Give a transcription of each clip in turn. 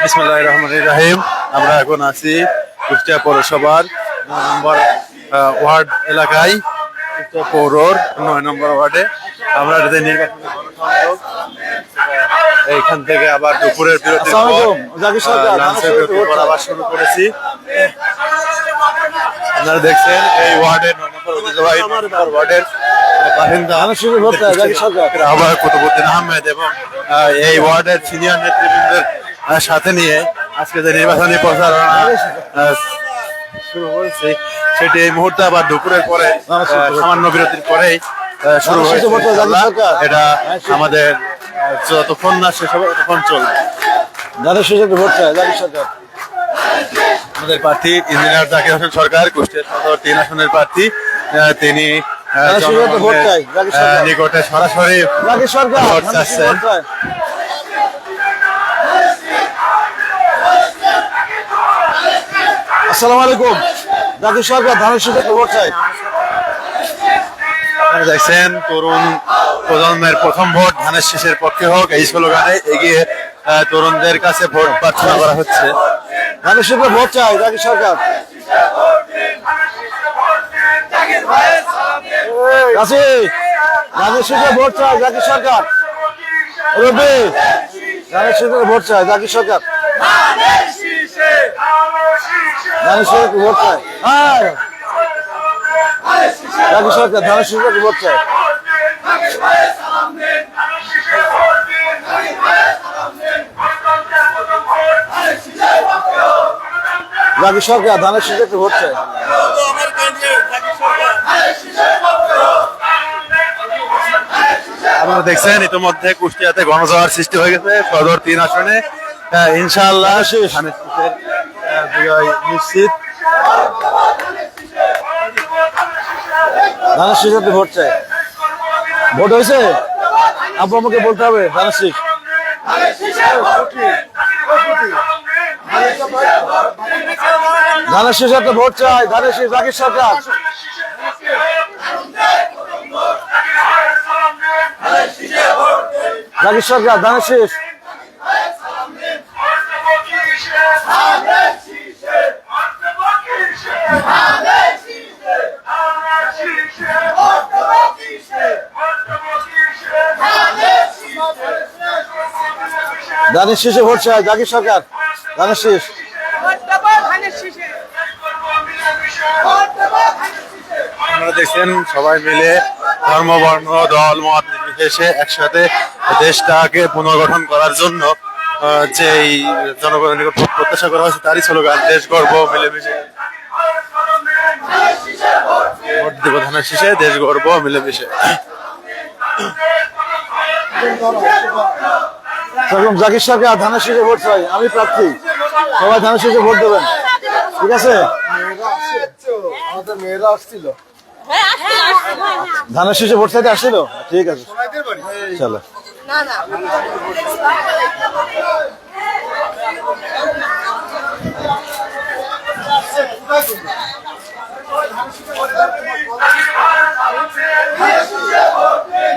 বিসমিল্লাহির রহমানির রহিম। আমরা এখন আছি কুষ্টিয়া পৌরসভার 9 নম্বর ওয়ার্ড এলাকায়, কুষ্টিয়া পৌরর 9 নম্বর ওয়ার্ডে। আমরা এদের নির্বাচনী গণসংযোগ এইখান থেকে আবার দুপুরের বিরতির পর লাঞ্চের বিরতির পর আবার শুরু করেছি। আপনারা দেখছেন এই ওয়ার্ডের 9 নম্বর ঐতিহ্যবাহী ওয়ার্ডের বাসিন্দা আহ্বায়ক কুতুবউদ্দিন আহমেদ এবং এই ওয়ার্ডের সিনিয়র নেতৃবৃন্দের সাথে নিয়ে আজকে যে নির্বাচনী প্রচারণা শুরু হয়েছে সেটি এই মুহূর্তে আবার দুপুরের পরে সামান্য বিরতির পরেই শুরু হয়েছে। এটা আমাদের যতক্ষণ না শেষ হবে ততক্ষণ চলবে। আমাদের প্রার্থী ইঞ্জিনিয়ার জাকির হোসেন সরকার, কুষ্টিয়া সদর 3 আসনের প্রার্থী। তিনি নিকটে সরাসরি ভোট চাচ্ছেন। আসসালামু আলাইকুম। জাকির সরকার ধানের শীষে ভোট চাই। আপনারা দেখছেন তরুণ প্রজন্মের প্রথম ভোট ধানের শীষের পক্ষে হোক, এই স্লোগানে এগিয়ে তরুণদের কাছে ভোট প্রার্থনা করা হচ্ছে। ধানের শীষে ভোট চাই জাকির সরকার। ধানের শীষে ভোট চাই জাকির সরকার। রবি ধানের শীষে ভোট চাই জাকির সরকার। ধানের শীষে ভোট চাই। জাকির সরকার ধানের শীষে ভোট চাই। জাকির সরকার ধানের শীষে ভোট চাই। আপনারা দেখছেন ইতিমধ্যে কুষ্টিয়াতে গণজোয়ার সৃষ্টি হয়ে গেছে সদর 3 আসনে। ইনশাআল্লাহ বিজয় নিশ্চিত। ধানের শীষে ভোট চাই। ভোট হয়েছে, আপু আমাকে বলতে হবে ধানের শীষ। ধানের শীষে ভোট চাই। ধানের শীষ জাকির সরকার। জাকির সরকার ধানের শীষ। ধানের শীষে ভোট চাই জাকির সরকার। ধানের শীষ। আপনারা দেখছেন সবাই মিলে ধর্ম, বর্ণ, দল, মত নির্বিশেষে একসাথে দেশটাকে পুনর্গঠন করার জন্য যে জনগণের নিকট প্রত্যাশা করা হয়েছে তারই স্লোগান দেশ গর্ব মিলেমিশে। ভোট দেব ধানের শীষে, দেশ গর্ব মিলেমিশে। জাকির সরকার ধানের শীষে ভোট চাই। আমি প্রার্থী, সবাই ধানের শীষে ভোট দেবেন। ঠিক আছে? মেয়েরা আসছিল, ধানের শীষে ভোট চাইতে আসছিল। ঠিক আছে, চলো।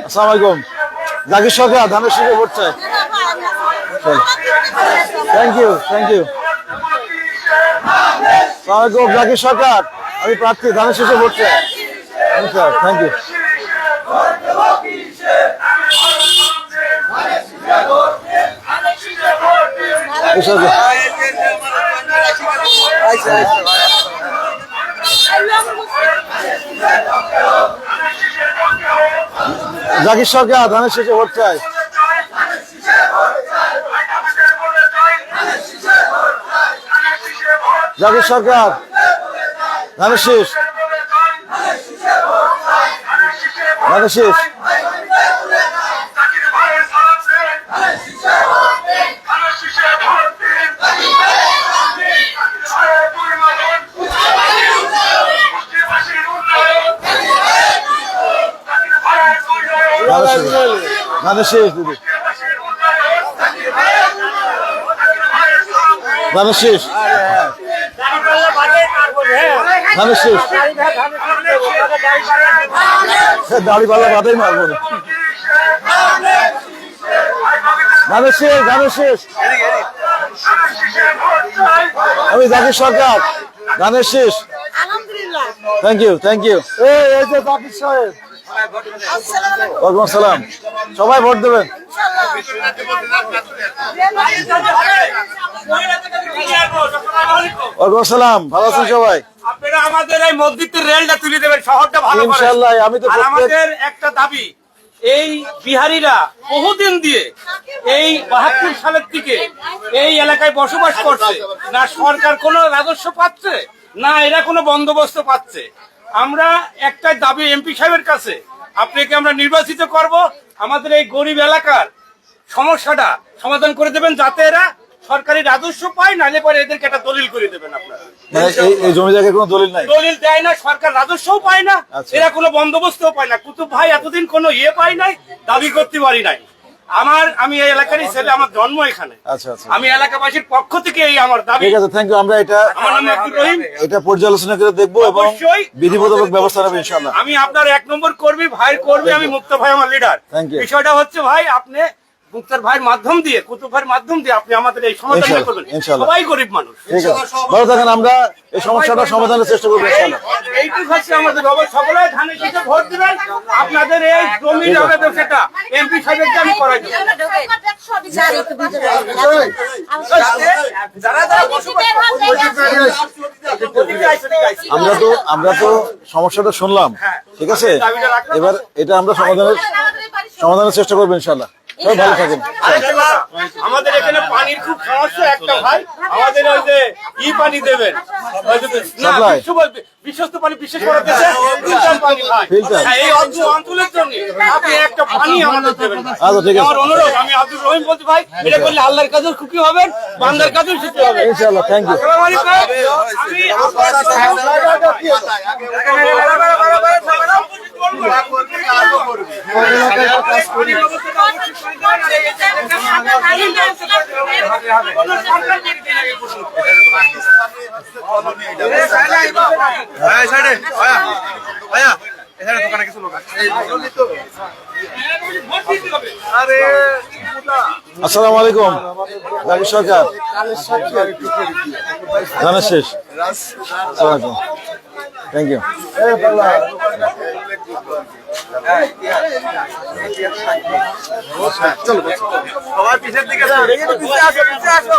আসসালামু আলাইকুম। জাকির সরকার ধানের শীষে ভোট চাই। Thank you, thank you. আসসালামু আলাইকুম। জাকির সরকার, আমি প্রার্থী, ধানের শীষে ভোট চাই। Thank you. জাকির সরকার ধানের শীষে ভোট চাই। জাকির সরকার ধানের শীষ। ধানের শীষ। ধানের শীষ দিদি। ধানের শীষ। ধানের শীষ। দাড়ি পাল্লা বাদাই মারবো না। ধানের শেষ, ধানের শেষ। আমি জাকির সরকার, ধানের শীষ। আলহামদুলিল্লাহ। Thank you. এই যে জাকির সাহেব, ওয়ালাইকুম আসসালাম। সবাই ভোট দেবেন। ওয়ালাইকুম আসসালাম, ভালো আছেন সবাই? আপনারা আমাদের এই মসজিদের রেলটা তুলে দেবেন, শহরটা ভালো করেন। ইনশাআল্লাহ। আমি তো আর আমাদের একটা দাবি, এই বিহারিরা বহুদিন দিয়ে এই 72 সালের থেকে এই এলাকায় বসবাস করছে, না সরকার কোনো রাজস্ব পাচ্ছে, না এরা কোনো বন্দোবস্ত পাচ্ছে। আমরা একটাই দাবি এমপি সাহেবের কাছে, আপনাকে আমরা নির্বাচিত করব, আমাদের এই গরিব এলাকার সমস্যাটা সমাধান করে দেবেন, যাতে এরা সরকারি রাজস্ব পায়, নাহলে পরে এদেরকে একটা দলিল করে দেবেন আপনারা। এই জমি জায়গায় কোনো দলিল নাই, দলিল দেয় না, সরকার রাজস্বও পায় না, আচ্ছা। এরা কোনো বন্দোবস্তও পায় না। কুতুব ভাই এতদিন কোনো পাই নাই, দাবি করতে পারি নাই। আমি এই এলাকারই ছেলে, আমার জন্ম এখানে। আচ্ছা। আমি এলাকাবাসীর পক্ষ থেকে এই আমার দাবি। ঠিক আছে, থ্যাংক ইউ। আমরা আমার নাম আব্দুর রহিম। এটা পর্যালোচনা করে দেখবো এবং অবশ্যই বিধি মোতাবেক ব্যবস্থা নেবো ইনশাআল্লাহ। আমি আপনার 1 নম্বর কর্মী, ভাইয়ের কর্মী, আমি মুক্তা ভাই আমার লিডার। Thank you. বিষয়টা হচ্ছে ভাই, আপনি মুক্তার ভাইয়ের মাধ্যম দিয়ে, কুতুব ভাইয়ের মাধ্যম দিয়ে আপনি আমাদের এই সমাধানটা করবেন। ইনশাআল্লাহ। সবাই গরিব মানুষ। ঠিক আছে, ভালো থাকেন। আমরা এই সমস্যাটা সমাধানের চেষ্টা করবো ইনশাআল্লাহ। এইটুকু হচ্ছে আমাদের অবস্থা। সকলে ধানের শীষে ভোট দিবেন। আপনাদের এই জমির আবেদন সেটা এমপি সাহেবকে আমি করাই দেবো। যারা যারা বসবাস আমরা তো সমস্যাটা শুনলাম, ঠিক আছে? এবার এটা আমরা সমাধানের চেষ্টা করবো ইনশাআল্লাহ। সবাই ভালো থাকেন। আমাদের এখানে পানির খুব সমস্যা একটা ভাই, আমাদের ওই যে পানি দেবেন, ওই যে না, Supply? বিশ্বস্ত পানি, বিশেষ করে দেশে ফিল্টার পানি ভাই। Filter? হ্যাঁ, এই অঞ্চলের জন্য আপনি একটা পানি আমাদের দেবেন। আচ্ছা, ঠিক আছে। আমার অনুরোধ, আমি আব্দুর রহিম বলতে ভাই, এটা করলে আল্লাহর কাজেও খুশি হবেন, বান্দার কাজেও খুশি হবেন। ইনশাআল্লাহ, থ্যাংক ইউ। আসসালামু আলাইকুম। আসসালামু আলাইকুম, জাকির সরকার, ধানের শীষ। আসসালামু আলাইকুম, থ্যাংক ইউ। সবাই পিছের দিকে আসো, পিছে আসো, পিছে আসো।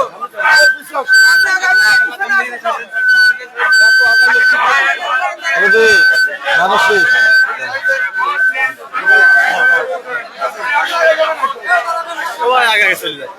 ধানের শীষ। সবাই আগে আগে চলে যায়।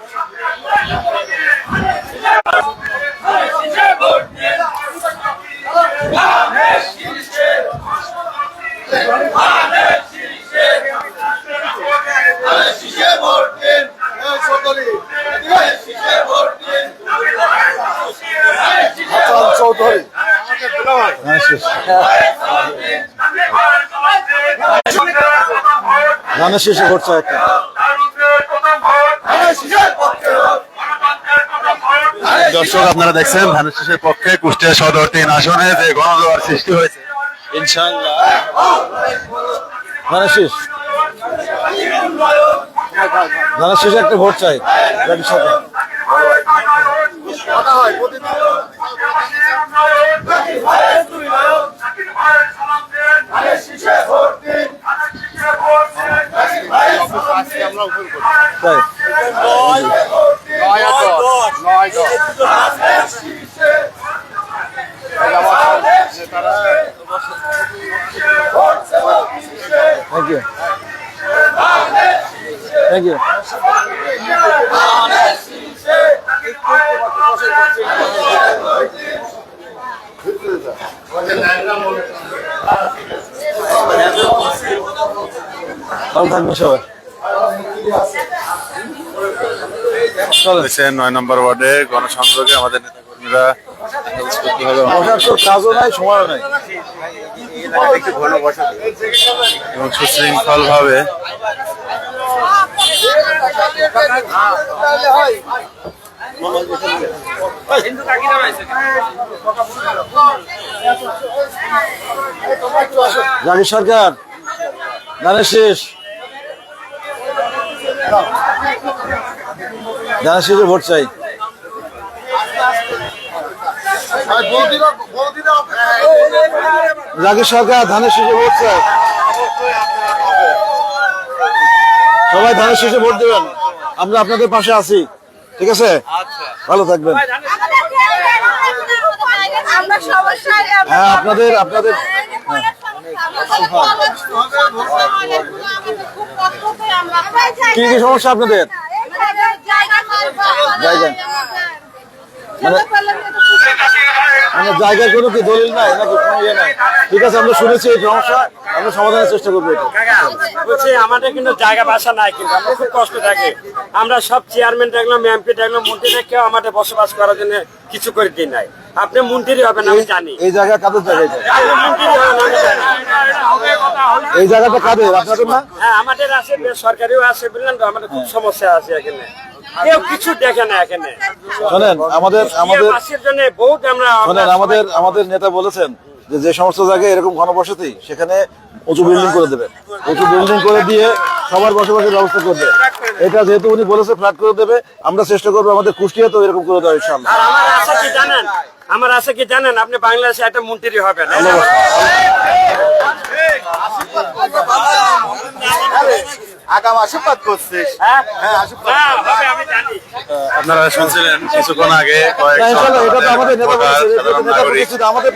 চৌধুরী, ধানের শীষ। ধানের শীষে ভোট চাই একটা। দর্শক, আপনারা দেখছেন ধানের শীষের পক্ষে কুষ্টিয়া সদর 3 আসনে যে গণজোয়ার সৃষ্টি হয়েছে। ইনশাআল্লাহ ধানের শীষ, ধানের শীষে একটা ভোট চাই জাকির সরকার। তাই থ্যাংক ইউ, থ্যাংক ইউ। ভালো থাকবেন সবাই। হয়েছে 9 নম্বর ওয়ার্ডে গণসংযোগে আমাদের নেতাকর্মীরা করতে হবে বসার তো কাজও নাই, সময়ও নাই। এবং সুশৃঙ্খল ভাবে জাকির সরকার, ধানের শীষ। ধানের শীষে ভোট চাই। জাকির সরকার ধানের শীষে ভোট চায়। সবাই ধানের শীষে ভোট দেবেন, আমরা আপনাদের পাশে আছি, ঠিক আছে? ভালো থাকবেন। হ্যাঁ, আপনাদের কি কি সমস্যা আপনাদের? জায়গা মানে জায়গায় কোনো কি দলিল নাই নাকি কোনো ইয়ে নাই? ঠিক আছে, আমরা শুনেছি এই সমস্যা, আমরা সমাধানের চেষ্টা করবো এটা। বলছি আমাদের কিন্তু জায়গা বাসা নাই, কিন্তু আমরা খুব কষ্ট থাকে। আমরা সব চেয়ারম্যান দেখলাম, এমপি দেখলাম, মন্ত্রী দেখেও আমাদের বসবাস করার জন্য কিছু করে দিই নাই। আপনি মন্ত্রী হবেন আমি জানি, এই জায়গা কাদের জায়গা? এটা আপনি মন্ত্রী হবেন আমি জানি। এই জায়গাটা কাদের? আপনাদের না? হ্যাঁ আমাদের আছে, বেসরকারিও আছে, বুঝলেন তো? আমাদের খুব সমস্যা আছে এখানে, কেউ কিছু দেখে না এখানে। শোনেন, আমাদের জন্য বহুত আমরা শোনেন, আমাদের নেতা বলেছেন যে সমস্ত জায়গায় এরকম ঘনবসতি সেখানে উঁচু বিল্ডিং করে দেবে, উঁচু বিল্ডিং করে দিয়ে সবার বসবাসের ব্যবস্থা করবে। এটা যেহেতু উনি বলেছে ফ্ল্যাট করে দেবে, আমরা চেষ্টা করবো আমাদের কুষ্টিয়াতেও এরকম করে দেওয়া ইনশাআল্লাহ। আর আমার আশা কি জানেন, আপনি বাংলাদেশে একটা মন্ত্রী হবেন। আগাম আশীর্বাদ করছিস। আমি জানি। আপনারা শুনছিলেন কিছুক্ষণ আগে ইনশাআল্লাহ, এটা তো আমাদের নেতা বলেছে, নেতা প্রতিশ্রুতি, আমাদের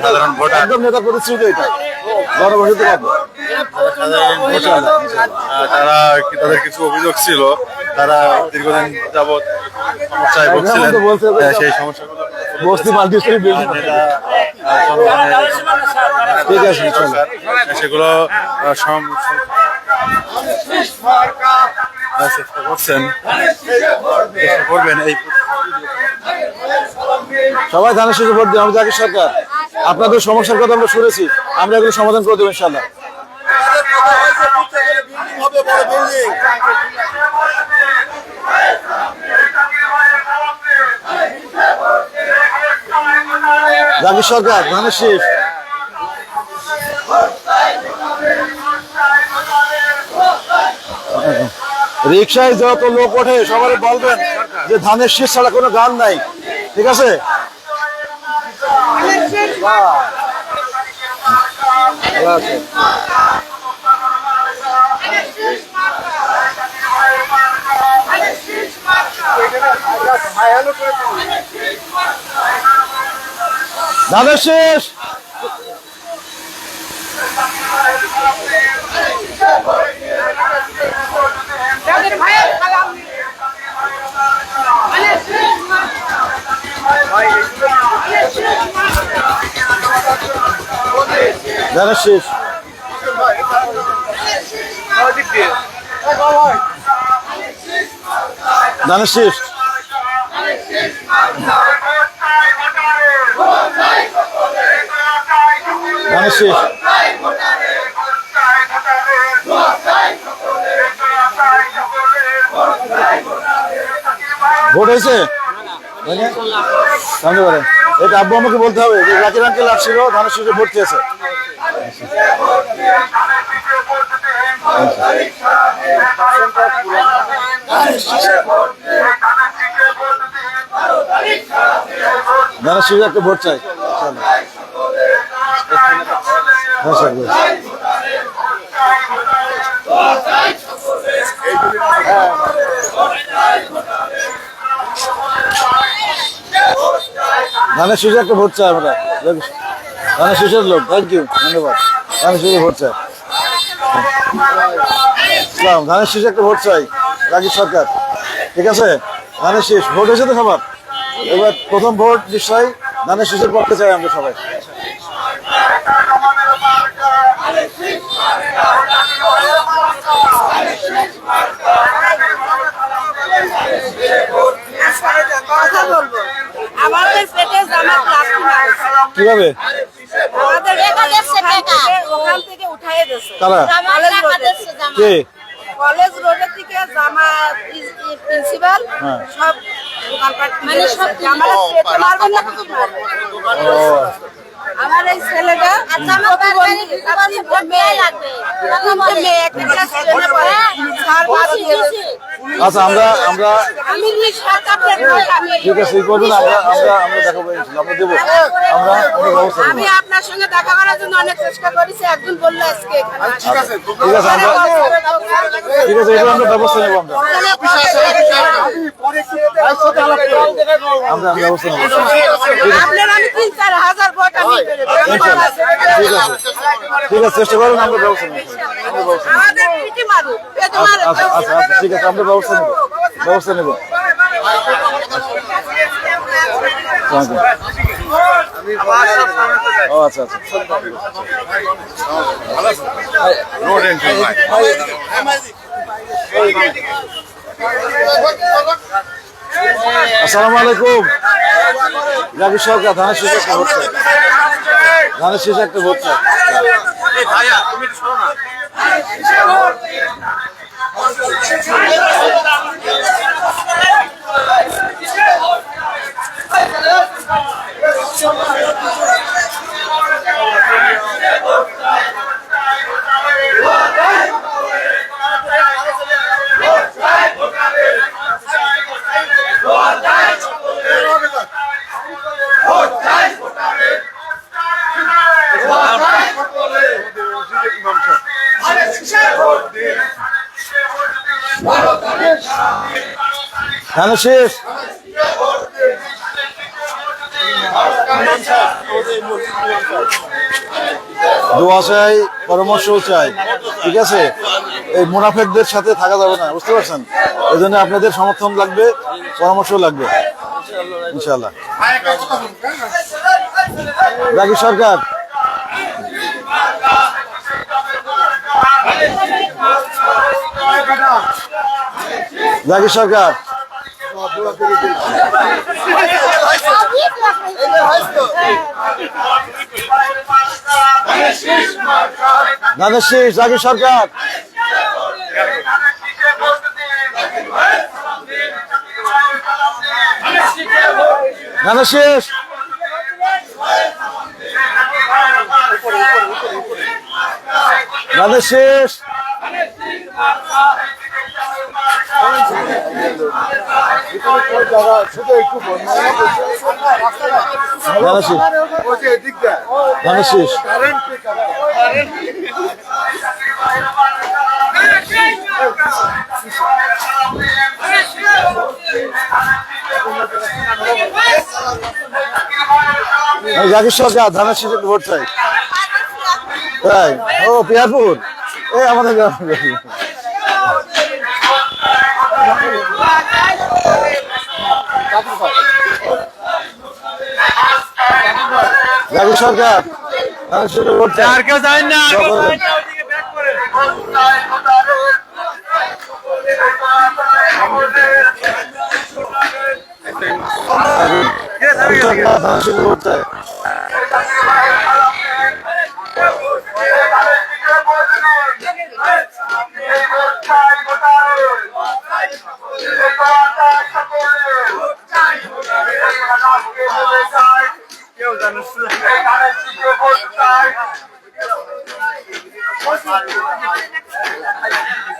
সাধারণ ভোটার একদম নেতা প্রতিশ্রুতি, এটা গণবসতি পাবো। তারা তাদের কিছু অভিযোগ ছিল, তারা দীর্ঘদিন যাবৎ সমস্যায় ভুগছিলেন, সেই সমস্যাগুলো বস্তি মাল্টিস্টোরি বিল্ডিং, ঠিক আছে ইনশাআল্লাহ সেগুলো চেষ্টা করছেন, চেষ্টা করবেন। এই সবাই ধানের শীষে ভোট দিন। আমি জাকির সরকার, আপনাদের সমস্যার কথা আমরা শুনেছি, আমরা এগুলো সমাধান করে দেবো ইনশাআল্লাহ। জাকির সরকার ধানের শীষ। রিক্সায় যত লোক ওঠে সবাই বলবেন যে ধানের শীষ ছাড়া কোনো গান নাই, ঠিক আছে? ধানের শীষ। ধানের শীষ। ধানের শীষ। ধানের শীষ। ভোট হয়েছে? জানতে পারেন, এটা আব্বু আমাকে বলতে হবে যে জাকির আঙ্কেল আসছিল, ধানের শীষে ভোট চেয়েছে। ধানের শীষে একটা ভোট চাই। ধানের শীষে একটা ভোট চাই আমরা, ধানের শীষের লোক। থ্যাংক ইউ, ধন্যবাদ। ধানের শীষে ভোট চাই, ধানের শীষে একটা ভোট চাই জাকির সরকার, ঠিক আছে? ধানের শীষ ভোট হয়েছে তো সবার, এবার প্রথম ভোট নিশ্চয়ই ধানের শীষের পক্ষে চাই আমরা সবাই। আমাদের পেটে জামা প্লাস্টিক আছে। কিভাবে? আমাদের ওখান থেকে উঠাইয়ে দিয়েছে। কারা? কে? কলেজ রোডের থেকে জামা প্রিন্সিপাল সব দোকানপাট মানে সব জামার পেটে মারবেন না কিছু মারবেন। আমার এই ছেলেটা মেয়ে লাগবে, মেয়ে একটা ক্লাস 10 এ পড়ে, 4 মাস দিয়ে আচ্ছা আমরা আমি নিঃস্বার্থ আপনার ভোট আমি ঠিক আছে এই করবেন, আমরা দেখাবো ইনশাআল্লাহ, আমরা দেবো, আমরা ব্যবস্থা নেবো। আমি আপনার সঙ্গে দেখা করার জন্য অনেক চেষ্টা করেছি, একজন বললো আজকে এখানে আসতে। ঠিক আছে এটা আমরা ব্যবস্থা নেবো, আমরা ব্যবস্থা নেবো। আপনার আমি 3-4 হাজার ভোট আমি পেরে দেব। ইনশাআল্লাহ ঠিক আছে চেষ্টা করুন, আমরা ব্যবস্থা নেবো। আমাদের পিটি মারুক, পেটে মারুক। আচ্ছা ঠিক আছে আমরা ব্যবস্থা নেবো। ও আচ্ছা আসসালামু আলাইকুম। জাকির সরকার ধানের শীষে একটা ভোট চাই, ধানের শীষে একটা ভোট চাই। ধানের শীষ দোয়া চাই, পরামর্শ চাই, ঠিক আছে? এই মুনাফেকদের সাথে থাকা যাবে না, বুঝতে পারছেন? এই জন্য আপনাদের সমর্থন লাগবে, পরামর্শ লাগবে ইনশাআল্লাহ। জাকির সরকার ধানের শীষ, জাকির সরকার ধানের শীষ, ধানের শীষ, ধানের শীষ। জাকির সরকার ধানের শীষে ভোট চাই। তাই ও পিয়ারপুর এই আমাদের জাকির সরকার ধানের শীষে ভোট চাই। আর কেউ যায় না। ধানের শীষে ভোট চাই।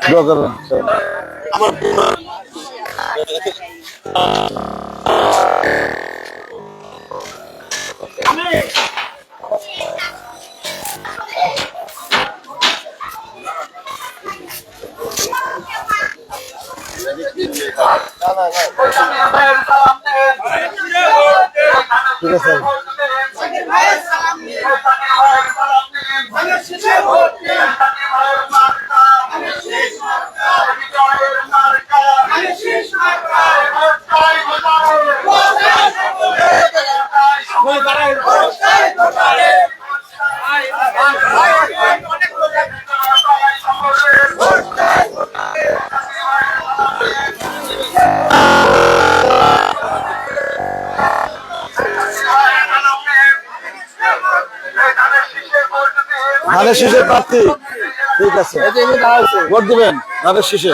দোয়া করুন। ঠিক আছে ধানের শীষের প্রার্থী, ঠিক আছে ভোট দিবেন ধানের শীষে,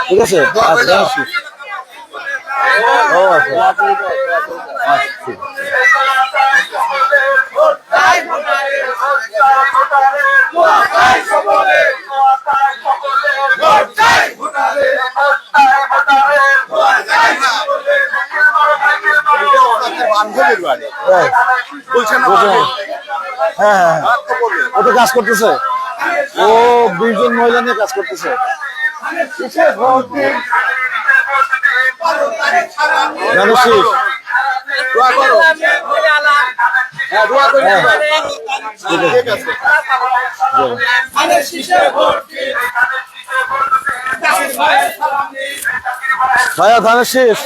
ঠিক আছে? আচ্ছা ধানের শীষ। ও আচ্ছা হ্যাঁ হ্যাঁ ও তো কাজ করতেছে, ও 20 জন মহিলা নিয়ে কাজ করতেছে। জানুশিস ভাইয়া ধানের শেষ।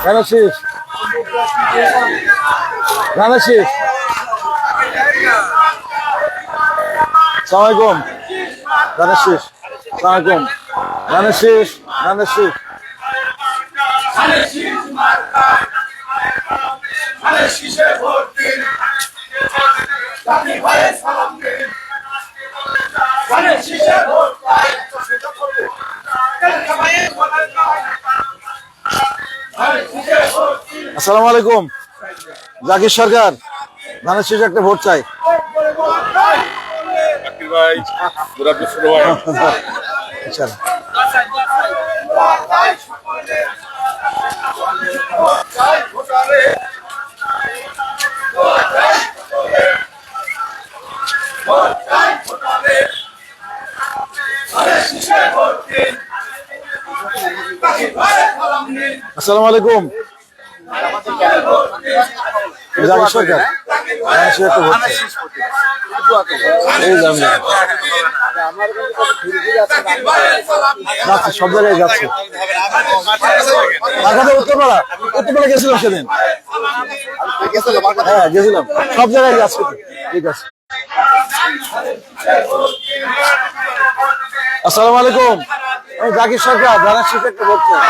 ধানের শেষ, ধানের শেষ। সালামালাইকুম, ধানের শেষ, সালামালাইকুম, ধানের শেষ, ধানের শেষ। আসসালামু আলাইকুম, জাকির সরকার, ধানের শেষে একটা ভোট চাই। আসসালামু আলাইকুম, জাকির সরকার, ধানের শেষে একটা ভোট চাই। এই যাচ্ছে, সব জায়গায় যাচ্ছে। ঢাকাতে উত্তরপাড়া গেছিলাম সেদিন, হ্যাঁ গেছিলাম, সব জায়গায় যাচ্ছে। ঠিক আছে, আসসালামু আলাইকুম, আমি জাকির সরকার, ধানের শেষে একটা ভোট চাই।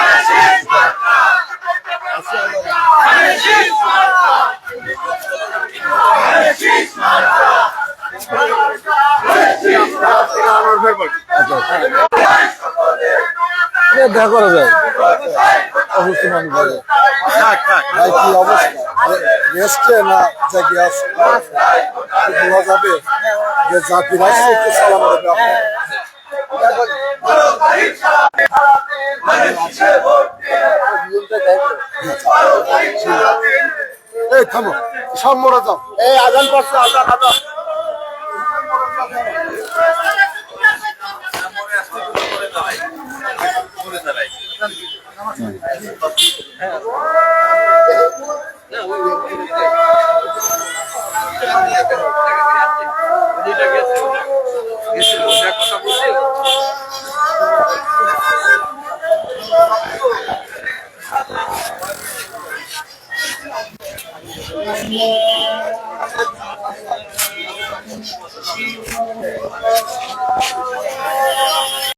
দেখা করা যায়, অসুস্থ মানুষ বলে কি অবস্থা না জাকি আছে বলা যাবে যে জাতি রাষ্ট্রকে সালাম দেবে। এই থামো, সব মরে যাও, এই আজান পড়ছে, আজান আজান।